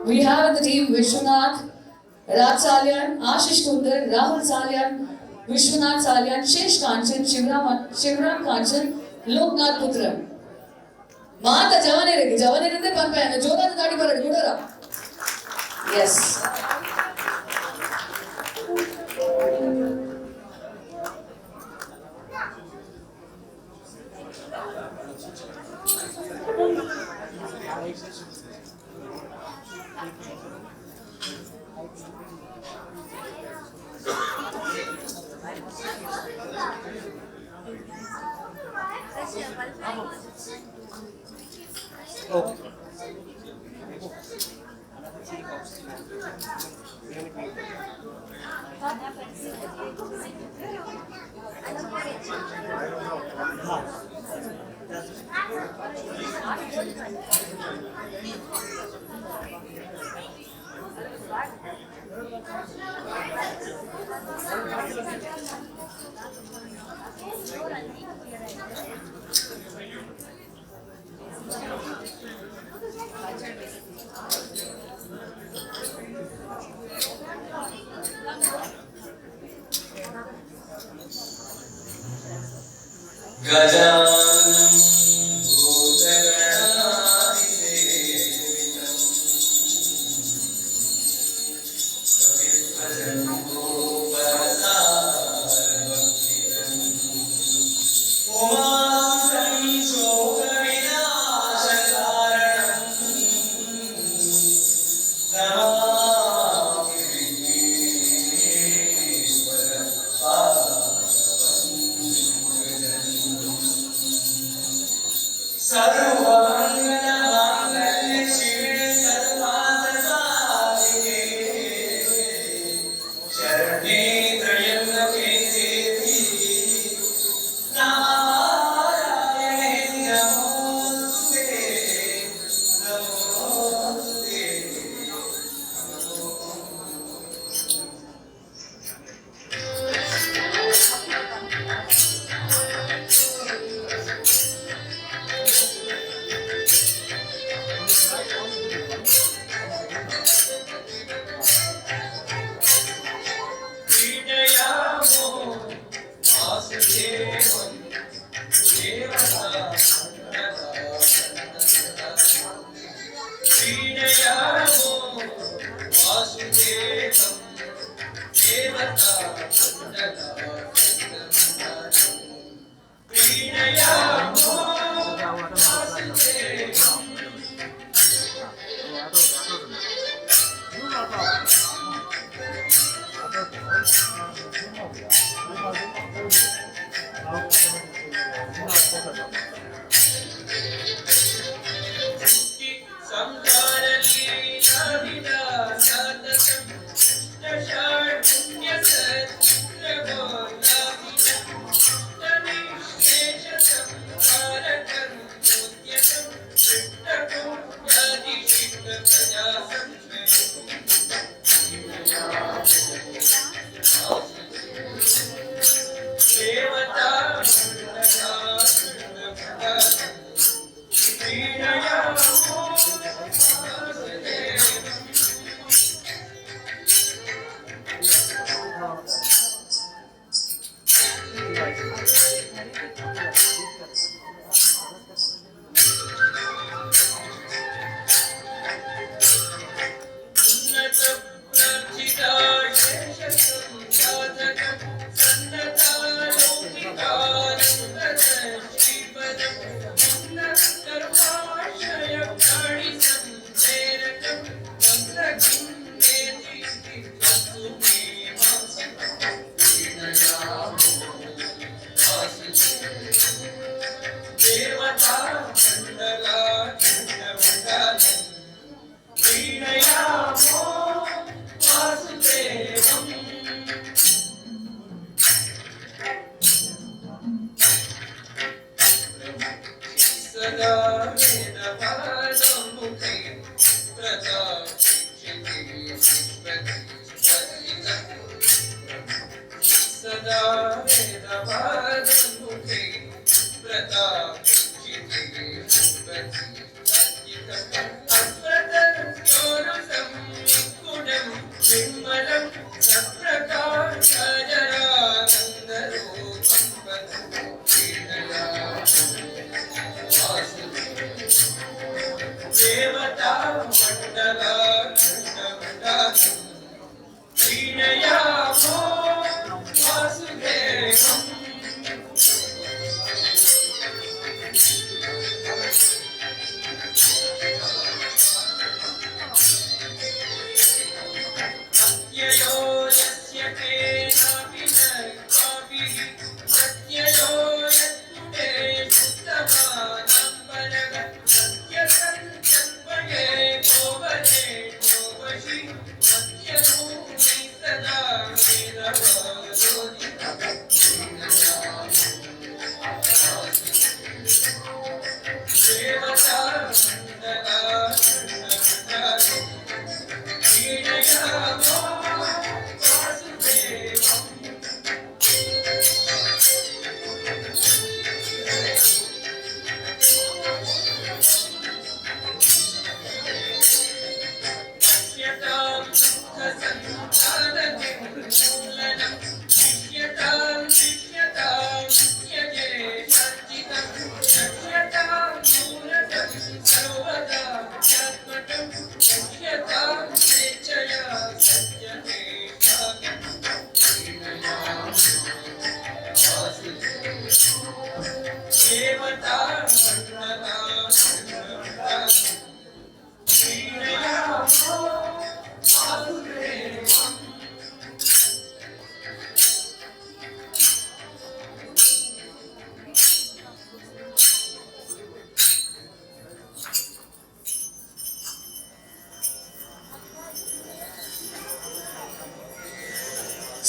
We have the team Vishwanath, Raj Salyan, Ashish Kundar, Rahul Salyan, Vishwanath Salyan, Shesh Kanchan, Shivram Kanchan, Loknath Putram. Mata Javanere Pampayana, Jona the Nadi Parad, Gudara. Yes.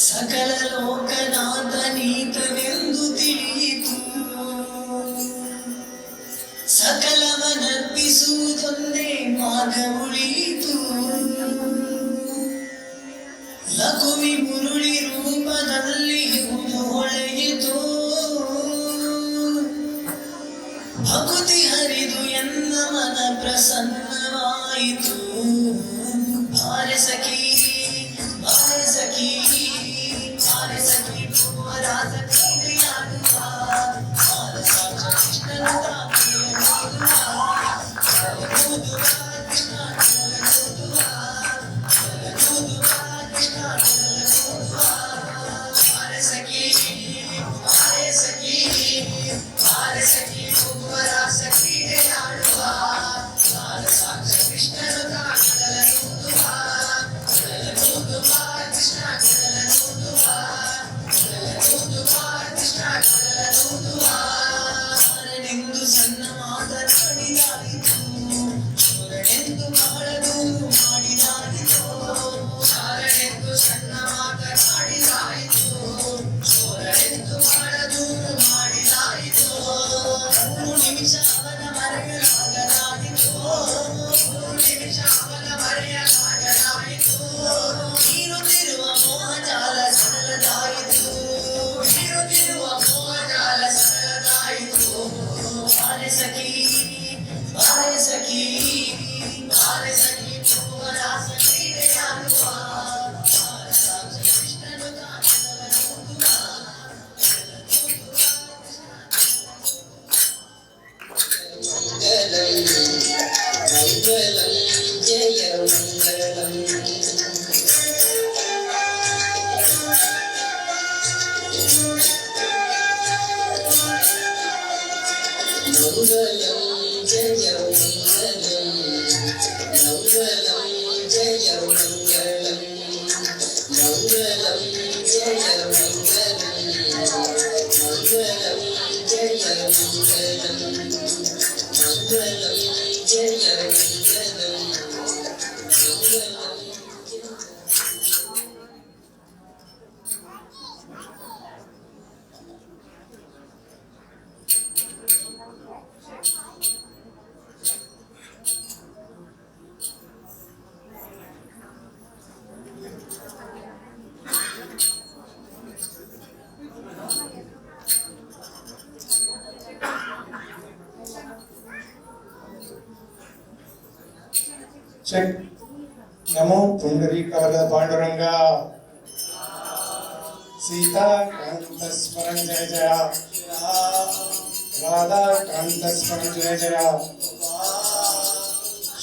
ಸಕಲ ಲೋಕನಾಥ ನೀತನೆಂದು ತಿಳಿಯಿತು, ಸಕಲವನರ್ಪಿಸುವುದೊಂದೇ ಮಾರ್ಗ ಉಳಿಯಿತು. ಲಘುವಿ ಮುರುಳಿ ರೂಪದಲ್ಲಿ ಇರುವುದು ಹೊಳೆಯಿತು, ಭಕುತಿ ಹರಿದು ಎನ್ನ ಮನ ಪ್ರಸನ್ನವಾಯಿತು. ಭಾರೆ ಸಖಿ ಭಾರೆ ಸಖಿ ಭಾರೆ ಸಖಿ ರಾಜ ಕ್ರೀಡೆಯಾಡುವ ಬಾಲಸಾಕ್ಷ ಕೃಷ್ಣನ ತಾಕಿಯ ಓದುವ ಕೃಷ್ಣ ಓದುವ ಕೃಷ್ಣ ಓದುವ. ಭಾರೆ ಸಖಿ ಭಾರೆ ಸಖಿ ಭಾರೆ ಸಖಿ ರಾಜ ಕ್ರೀಡೆಯಾಡುವ ಬಾಲಸಾಕ್ಷ ಕೃಷ್ಣನ ತಾಕಿಯ ಸಣ್ಣ ಮಾತನಾಡಿದಾಯಿತು, ಶೂರನೆಂದು ಬಹಳ ದೂರು ಮಾಡಿದಾಯಿತು. ಶಾರನೆಂದು ಸಣ್ಣ ಮಾತನಾಡಿದಾಯಿತು, ಶೂರನೆಂದು ಬಹಳ ದೂರು ಮಾಡಿದಾಯಿತು. 3 ನಿಮಿಷ ಅವನ ಮರೆಯಲಾಗಲಾಯಿತು, 3 ನಿಮಿಷ ಅವನ ಮರೆಯಲಾಗಲಾಯಿತು. ನೀರುತ್ತಿರುವ ಮೋಹಜಾಲ ಸರಳದಾಯಿತು, ನೀರುತ್ತಿರುವ ಮೋಹಜಾಲ ಸರಳದಾಯಿತು. ಬಾರೆ ಸಖಿ ಬಾರೆ ಸಖಿ ಬಾರೆ ಸಖಿ ರಾಸ ಕ್ರೀಡೆಯಾಡುವ ಬಾಲಸಾಕ್ಷ ಕೃಷ್ಣನು ಮಂಗಲಂ ಜಯ ಮಂಗಲಂ. ಮಂಗಲಂ ಜಯ ಮಂಗಲಂ ಮಂಗಲಂ ಜಯ ಮಂಗಲಂ ಮಂಗಲಂ ಜಯ ಮಂಗಲಂ ಮಂಗಲಂ ಜಯ ಮಂಗಲಂ ಮಂಗಲಂ ಜಯ ಮಂಗಲಂ ಮಂಗಲಂ. ಚೆಕ್. ನಮೋ ಪುಂಡರೀಕಾದ ಪಾಂಡುರಂಗ. ಸೀತಾ ಕಾಂತ ಸ್ಮರಣ ಜಯ ಜಯ, ರಾಧಾ ಕಾಂತ ಸ್ಮರಣ ಜಯ ಜಯ,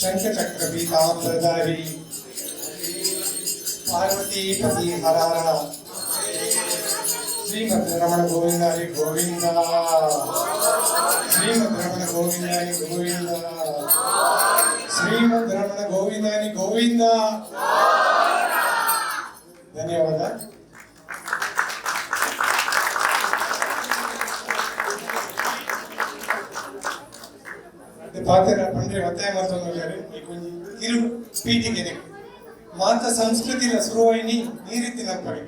ಶಂಖಚಕ್ರ ಪೀತಾಂಬರಧಾರಿ ಪಾರ್ವತಿ ಪತಿ ಹರಾರ ಶ್ರೀಮದ್ ರಮಣ ಗೋವಿಂದ ಹರಿ ಗೋವಿಂದ ಶ್ರೀಮದ್ ರಮಣ ಗೋವಿಂದ ಹರಿ ಗೋವಿಂದ ಶ್ರೀಮದ್ ರಮಣ ಗೋವಿಂದ ಹರಿ ಗೋವಿಂದ. ಧನ್ಯವಾದ. ಪಾತ್ರ ಪಂಡ್ರೆ ಒತ್ತಾಯ ಮಾಡ್ತಾರೆ ಈ ಕೊಂಚ ಕಿರು ಪೀಠಿಗೆ ಮಾತ ಸಂಸ್ಕೃತಿಲ ಶುರುವಾಯಿನಿ ನೀರಿತ್ತಿನ ಪಡೆ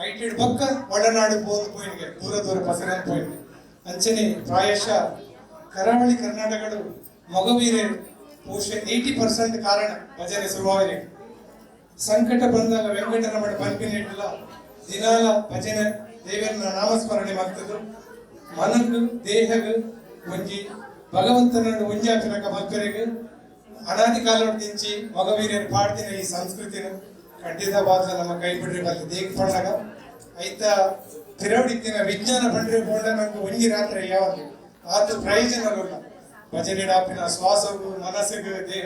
ಐಟೆಡ್ ಪಕ್ಕ ಒಳನಾಡು ಪೋಯಿನ್ಗೆ ದೂರ ದೂರ ಪಸರನ್ ಪೋಯಿನ್ಗೆ ಅಂಚನೆ ಪ್ರಾಯಶಃ ಕರಾವಳಿ ಕರ್ನಾಟಕಡು ಮಗವೀರೆ ಪೋಷ 80% ಕಾರಣ ಭಜನೆ ಶುರುವಾಯಿನಿ. ಸಂಕಟ ಬಂದಾಗ ವೆಂಕಟರಮಣ ಪಂಪಿನಿಟ್ಟಿಲ್ಲ ದಿನಾಲ ಭಜನೆ ದೇವರನ್ನ ನಾಮಸ್ಮರಣೆ ಮಾಡ್ತದ್ದು ಮನಗು ದೇಹಗು ಒಂಜಿ ಭಗವಂತನ ಒಂಜಾಪಿನಕ ಭಕ್ತರಿಗೆ ಅನಾದಿ ಕಾಲದಿಂಚಿ ಮಗವೀರ್ಯರು ಪಾಡ್ತಿನ ಈ ಸಂಸ್ಕೃತಿನ ಖಂಡಿತವಾದ ನಮ್ಮ ಕೈ ಬಿಡ್ರಿ ಬಲ್ಲಿ ದೇख ಪಂಡಗ ಐತ ತಿರವಡಿತ್ತಿನ ವಿಜ್ಞಾನ ಪಂಡ್ರೆ ಬೋಂಡ ನಂಗೆ ಒಂಜಿ ರಾತ್ರಿ ಯಾವುದು ಆತು ಪ್ರಯೋಜನವಿಲ್ಲ ಭಜನೆ ಡಾಪಿನ ಶ್ವಾಸವು ಮನಸ್ಸಿಗೆ ದೇಹ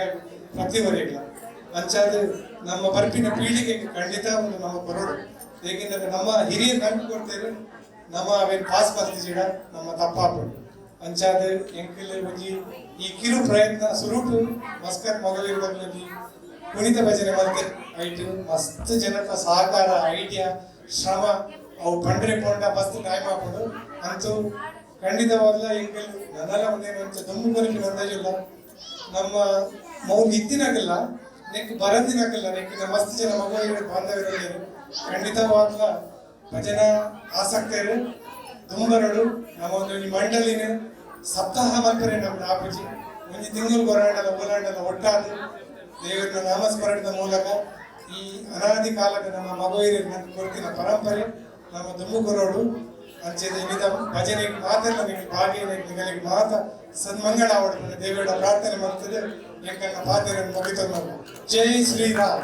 ಪ್ರತಿವರೆಗಿಲ್ಲ ಅಂಚಾದ ನಮ್ಮ ಬರ್ಪಿನ ಪೀಳಿಗೆಗೆ ಖಂಡಿತ ಒಂದು ನಮ್ಮ ಬರೋಡು ಏಕೆಂದರೆ ನಮ್ಮ ಹಿರಿಯರು ನಂಗೆ ಕೊಡ್ತೇವೆ ನಮ್ಮ ಅವೇನು ಪಾಸ್ ಬರ್ತಿದ್ದೀಡ ನಮ್ಮ ತಪ್ಪಾಪು ಅಂಚಾದ ಎಂಕಲ್ ಒಂಜಿ ಈ ಕಿರು ಪ್ರಯತ್ನ ಸುರುಟು ಮಸ್ಕರ್ ಮೊಗಲಿರುವಲ್ಲಿ ಕುಣಿತ ಭಜನೆ ಮಾಡ್ತಾರೆ ಐಟು ಮಸ್ತ್ ಜನಕ ಸಹಕಾರ ಐಡಿಯಾ ಶ್ರಮ ಅವು ಪಂಡ್ರೆ ಪೋಂಡ ಮಸ್ತ್ ಟೈಮ್ ಹಾಕೊಂಡು ಅಂತೂ ಖಂಡಿತವಾಗ್ಲ ಎಂಕಲ್ ನನ್ನೆಲ್ಲ ಒಂದೇನು ಅಂತ ತುಂಬ ಬರಲಿಕ್ಕೆ ಅಂದಾಜಿಲ್ಲ ನಮ್ಮ ಮೌನ್ ಇತ್ತಿನಾಗಲ್ಲ ನೆಕ್ ಬರಂದಿನಾಗಲ್ಲ ನೆಕ್ಕಿನ ಮಸ್ತ್ ಜನ ಮಗುವಿನ ಬಾಂಧವ್ಯರು ಖಂಡಿತವಾಗ್ಲ ಭಜನಾ ಆಸಕ್ತರು ತುಂಬರಡು ನಮ್ಮ ಒಂದು ಮಂಡಲಿನ ಸಪ್ತಾಹ ಮಾಡ್ತಾರೆ ನಮ್ಮ ನಾಪಜಿ ಒಂದು ತಿಂಗಳು ಬರಾಂಡಲ ಓಲಾಂಡಲ ಒಟ್ಟಾದ ದೇವರನ್ನ ನಾಮಸ್ಮರಣದ ಮೂಲಕ ಈ ಅನಾದಿ ಕಾಲದ ನಮ್ಮ ಮಗುವಿನ ಕೊರತಿನ ಪರಂಪರೆ ನಮ್ಮ ದುಮ್ಮುಗುರೋಡು ಅಂಚೆದ ವಿಧ ಭಜನೆಗೆ ಮಾತೆಲ್ಲ ನಿಮಗೆ ಭಾಗಿಗಳಿಗೆ ಮಾತ ಸನ್ಮಂಗಳ ಆವಡ್ಕೊಂಡು ದೇವರ ಪ್ರಾರ್ಥನೆ ಮಾಡ್ತದೆ ಎಂಕನ್ನ ಪಾತ್ರೆಯನ್ನು ಮುಗಿತ ಜೈ ಶ್ರೀರಾಮ್.